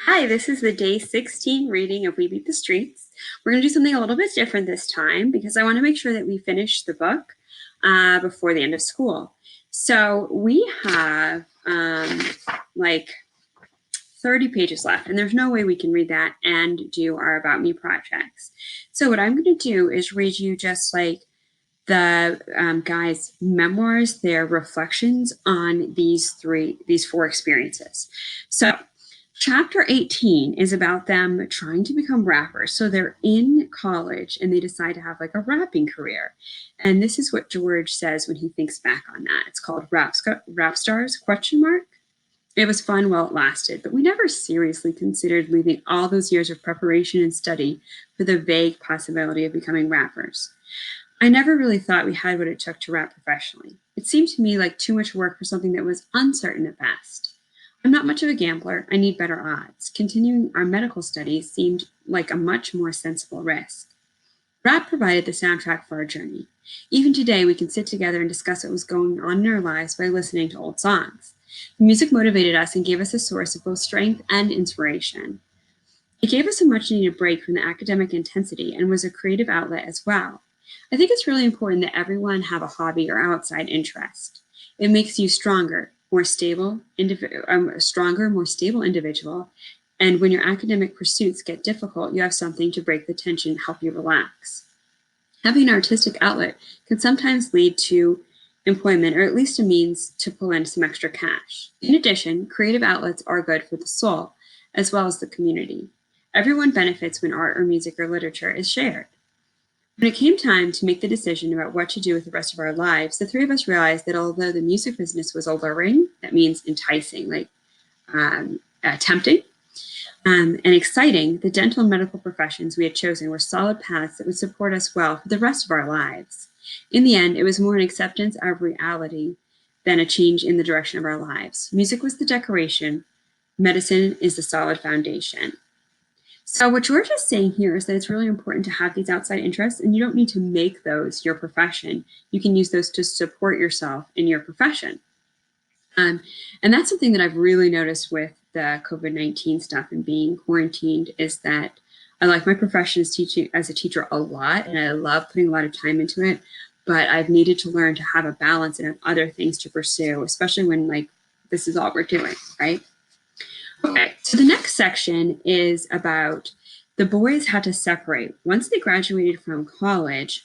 Hi, this is the day 16 reading of We Beat the Streets. We're going to do something a little bit different this time because I want to make sure that we finish the book before the end of school. So we have like 30 pages left, and there's no way we can read that and do our About Me projects. So what I'm going to do is read you just like the guys' memoirs, their reflections on these four experiences. So Chapter 18 is about them trying to become rappers. So they're in college and they decide to have like a rapping career. And this is what George says when he thinks back on that. It's called Rap Stars question mark. It was fun while it lasted, but we never seriously considered leaving all those years of preparation and study for the vague possibility of becoming rappers. I never really thought we had what it took to rap professionally. It seemed to me like too much work for something that was uncertain at best. I'm not much of a gambler. I need better odds. Continuing our medical studies seemed like a much more sensible risk. Rap provided the soundtrack for our journey. Even today, we can sit together and discuss what was going on in our lives by listening to old songs. The music motivated us and gave us a source of both strength and inspiration. It gave us a much needed break from the academic intensity and was a creative outlet as well. I think it's really important that everyone have a hobby or outside interest. It makes you a stronger, more stable individual. And when your academic pursuits get difficult, you have something to break the tension, help you relax. Having an artistic outlet can sometimes lead to employment or at least a means to pull in some extra cash. In addition, creative outlets are good for the soul as well as the community. Everyone benefits when art or music or literature is shared. When it came time to make the decision about what to do with the rest of our lives, the three of us realized that although the music business was alluring, that means enticing, like tempting, and exciting, the dental and medical professions we had chosen were solid paths that would support us well for the rest of our lives. In the end, it was more an acceptance of reality than a change in the direction of our lives. Music was the decoration, medicine is the solid foundation. So what George is saying here is that it's really important to have these outside interests, and you don't need to make those your profession. You can use those to support yourself in your profession. And that's something that I've really noticed with the COVID-19 stuff and being quarantined is that I like my profession as a teacher a lot, and I love putting a lot of time into it. But I've needed to learn to have a balance and have other things to pursue, especially when like this is all we're doing, right? Okay, so the next section is about the boys had to separate. Once they graduated from college,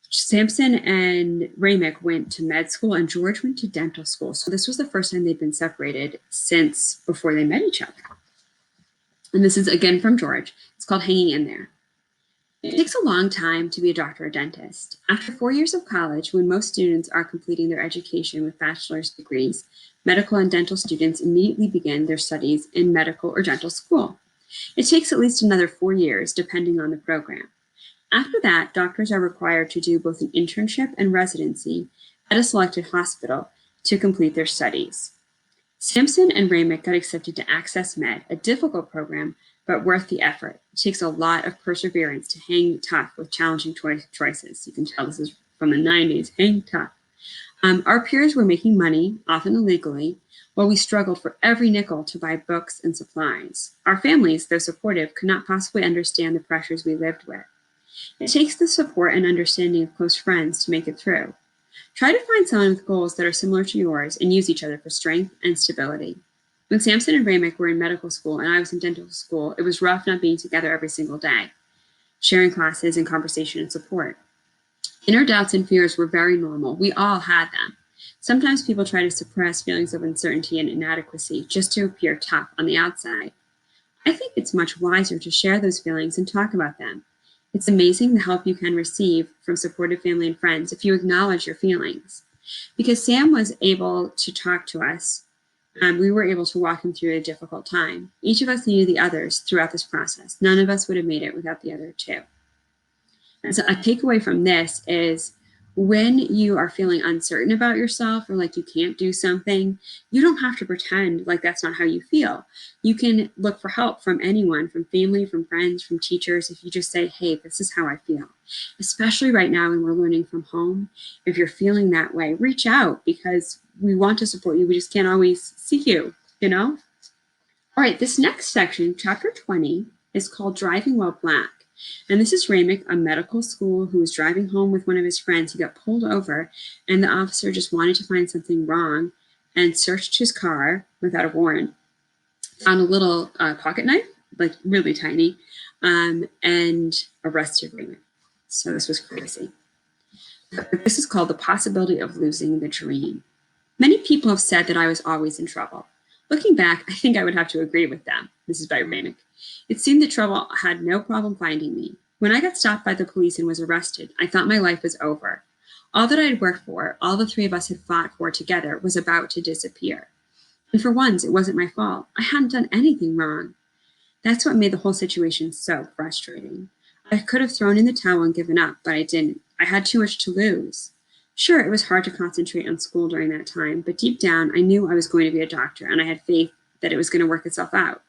Samson and Ramick went to med school and George went to dental school. So this was the first time they'd been separated since before they met each other. And this is again from George. It's called Hanging in There. It takes a long time to be a doctor or dentist. After 4 years of college, when most students are completing their education with bachelor's degrees, medical and dental students immediately begin their studies in medical or dental school. It takes at least another 4 years, depending on the program. After that, doctors are required to do both an internship and residency at a selected hospital to complete their studies. Sampson and Ramick got accepted to Access Med, a difficult program, but worth the effort. It takes a lot of perseverance to hang tough with challenging choices. You can tell this is from the 90s, hang tough. Our peers were making money, often illegally, while we struggled for every nickel to buy books and supplies. Our families, though supportive, could not possibly understand the pressures we lived with. It takes the support and understanding of close friends to make it through. Try to find someone with goals that are similar to yours and use each other for strength and stability. When Samson and Ramick were in medical school and I was in dental school, it was rough not being together every single day, sharing classes and conversation and support. Inner doubts and fears were very normal. We all had them. Sometimes people try to suppress feelings of uncertainty and inadequacy just to appear tough on the outside. I think it's much wiser to share those feelings and talk about them. It's amazing the help you can receive from supportive family and friends if you acknowledge your feelings. Because Sam was able to talk to us, we were able to walk him through a difficult time. Each of us needed the others throughout this process. None of us would have made it without the other two. And so a takeaway from this is when you are feeling uncertain about yourself or like you can't do something, you don't have to pretend like that's not how you feel. You can look for help from anyone, from family, from friends, from teachers. If you just say, hey, this is how I feel, especially right now when we're learning from home, if you're feeling that way, reach out because we want to support you. We just can't always see you, you know? All right, this next section, chapter 20, is called Driving While Black. And this is Ramick, a medical school who was driving home with one of his friends. He got pulled over, and the officer just wanted to find something wrong and searched his car without a warrant. Found a little pocket knife, like really tiny, and arrested Ramick. So this was crazy. This is called The Possibility of Losing the Dream. Many people have said that I was always in trouble. Looking back, I think I would have to agree with them. This is by Ramick. It seemed that trouble had no problem finding me. When I got stopped by the police and was arrested, I thought my life was over. All that I had worked for, all the three of us had fought for together, was about to disappear. And for once, it wasn't my fault. I hadn't done anything wrong. That's what made the whole situation so frustrating. I could have thrown in the towel and given up, but I didn't. I had too much to lose. Sure, it was hard to concentrate on school during that time, but deep down, I knew I was going to be a doctor, and I had faith that it was going to work itself out.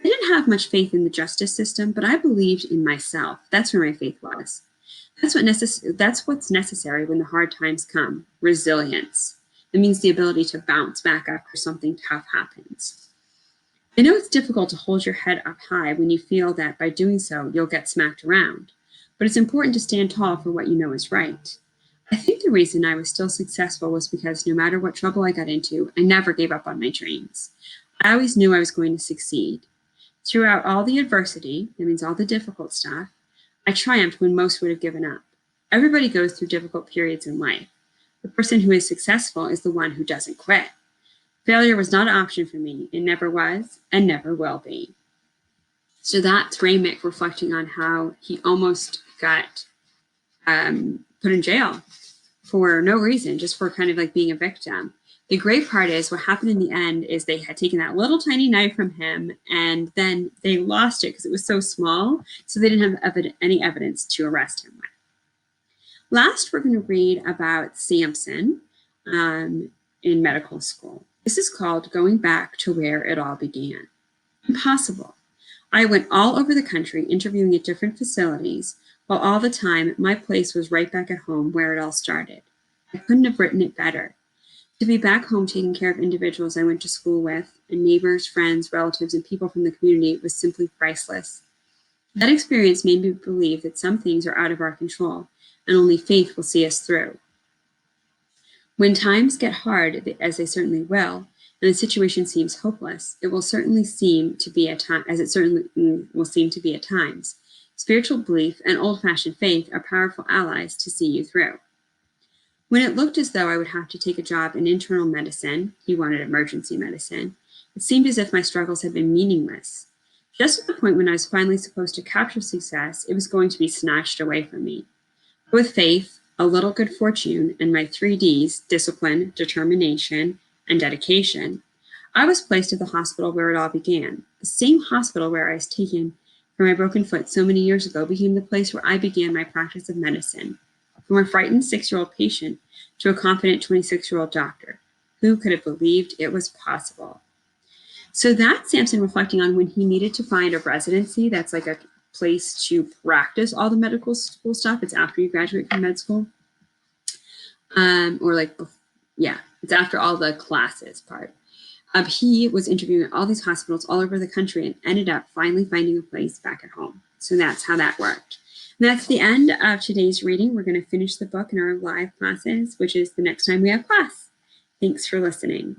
I didn't have much faith in the justice system, but I believed in myself. That's where my faith was. That's what's necessary when the hard times come. Resilience. It means the ability to bounce back after something tough happens. I know it's difficult to hold your head up high when you feel that by doing so, you'll get smacked around, but it's important to stand tall for what you know is right. I think the reason I was still successful was because no matter what trouble I got into, I never gave up on my dreams. I always knew I was going to succeed. Throughout all the adversity, that means all the difficult stuff, I triumphed when most would have given up. Everybody goes through difficult periods in life. The person who is successful is the one who doesn't quit. Failure was not an option for me. It never was and never will be. So that's Ramick reflecting on how he almost got put in jail for no reason, just for kind of like being a victim. The great part is what happened in the end is they had taken that little tiny knife from him and then they lost it because it was so small. So they didn't have any evidence to arrest him with. Last, we're going to read about Samson in medical school. This is called Going Back to Where It All Began. Impossible. I went all over the country interviewing at different facilities, while all the time my place was right back at home where it all started. I couldn't have written it better. To be back home taking care of individuals I went to school with, and neighbors, friends, relatives, and people from the community was simply priceless. That experience made me believe that some things are out of our control, and only faith will see us through. When times get hard, as they certainly will, and the situation seems hopeless, it will certainly seem to be at times, as it certainly will seem to be at times. Spiritual belief and old-fashioned faith are powerful allies to see you through. When it looked as though I would have to take a job in internal medicine, he wanted emergency medicine, it seemed as if my struggles had been meaningless. Just at the point when I was finally supposed to capture success, it was going to be snatched away from me. With faith, a little good fortune, and my 3Ds, discipline, determination, and dedication, I was placed at the hospital where it all began. The same hospital where I was taken for my broken foot so many years ago became the place where I began my practice of medicine. From a frightened 6-year-old patient to a confident 26-year-old doctor. Who could have believed it was possible? So that's Samson reflecting on when he needed to find a residency that's like a place to practice all the medical school stuff. It's after you graduate from med school. It's after all the classes part. He was interviewing at all these hospitals all over the country and ended up finally finding a place back at home. So that's how that worked. And that's the end of today's reading. We're going to finish the book in our live classes, which is the next time we have class. Thanks for listening.